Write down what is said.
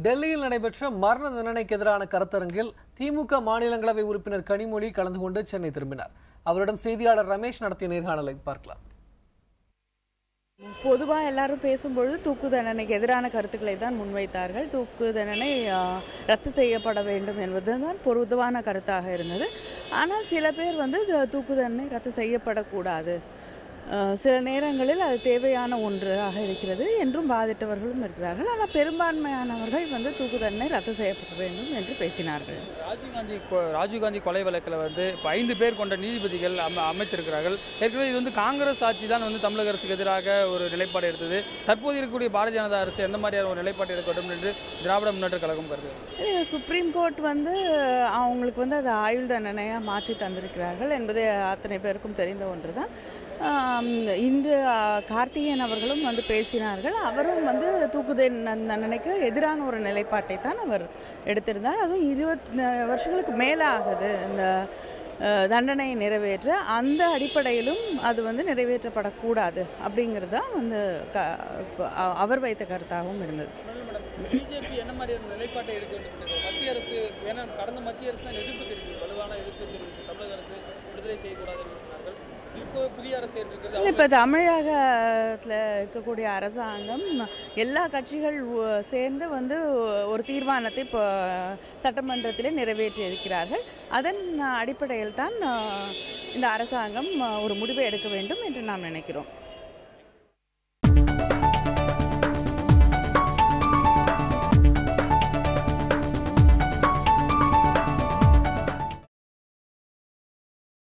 டெல்லியில் நடைபெற்ற மரண தண்டனைக்கு எதிரான கருத்தரங்கில் திமுக மாநிலங்களவை உறுப்பினர் கனிமொழி கலந்து கொண்டு சென்னை திரும்பினார். அவரிடம் செய்தியாளர் ரமேஷ் நடத்திய நேர்காணலை பார்க்கலாம். பொதுவாக எல்லாரும் பேசும்பொழுது தூக்கு தண்டனைக்கு எதிரான கருத்துக்களை தான் முன்வைத்தார்கள். தூக்கு தண்டனை ரத்து செய்யப்பட வேண்டும் என்பதுதான் பொதுவான கருத்தாக இருந்தது. ஆனால் சில பேர் தூக்கு தண்டனை ரத்து செய்யப்படக்கூடாது, சில நேரங்களில் அது தேவையான ஒன்றாக இருக்கிறது என்றும் வாதிட்டவர்களும் இருக்கிறார்கள். ஆனால் பெரும்பான்மையானவர்கள் தூக்கு தண்டனை ரத்து செய்யப்பட வேண்டும் என்று பேசினார்கள். ராஜீவ்காந்தி கொலை வழக்கில் இப்போ 5 பேர் கொண்ட நீதிபதிகள் அமைத்திருக்கிறார்கள். ஏற்கனவே இது காங்கிரஸ் ஆட்சி தான் தமிழக அரசுக்கு எதிராக ஒரு நிலைப்பாடு எடுத்தது. தற்போது இருக்கக்கூடிய பாரதிய ஜனதா அரசு எந்த மாதிரியான ஒரு நிலைப்பாடு எடுக்க வேண்டும் என்று திராவிட முன்னேற்ற கழகம் கருது. சுப்ரீம் கோர்ட் அவங்களுக்கு அது ஆயுள் தண்டனையாக மாற்றி தந்திருக்கிறார்கள் என்பது அத்தனை பேருக்கும் தெரிந்த ஒன்று தான். இன்று கார்த்திகேயன் அவர்களும் பேசினார்கள். அவரும் தூக்கு தண்டனைக்கு எதிரான ஒரு நிலைப்பாட்டை தான் அவர் எடுத்திருந்தார். அதுவும் 20 வருஷங்களுக்கு மேலே ஆகுது இந்த தண்டனையை நிறைவேற்ற. அந்த அடிப்படையிலும் அது நிறைவேற்றப்படக்கூடாது அப்படிங்கிறது தான் அவர் வைத்த கருத்தாகவும் இருந்தது. பிஜேபி என்ன மாதிரியான நிலைப்பாட்டை எடுக்க வேண்டும்? மத்திய அரசு கடந்த மத்திய அரசு தான் எதிர்ப்பு தெரிவித்து வலுவான எதிர்ப்பு தெரிவித்து தமிழக அரசு விடுதலை செய்யக்கூடாது என்று சொன்னார்கள். இப்போ தமிழகத்தில் இருக்கக்கூடிய அரசாங்கம் எல்லா கட்சிகள் சேர்ந்து ஒரு தீர்மானத்தை இப்போ சட்டமன்றத்திலே நிறைவேற்றி இருக்கிறார்கள். அதன் அடிப்படையில் தான் இந்த அரசாங்கம் ஒரு முடிவை எடுக்க வேண்டும் என்று நாம் நினைக்கிறோம்.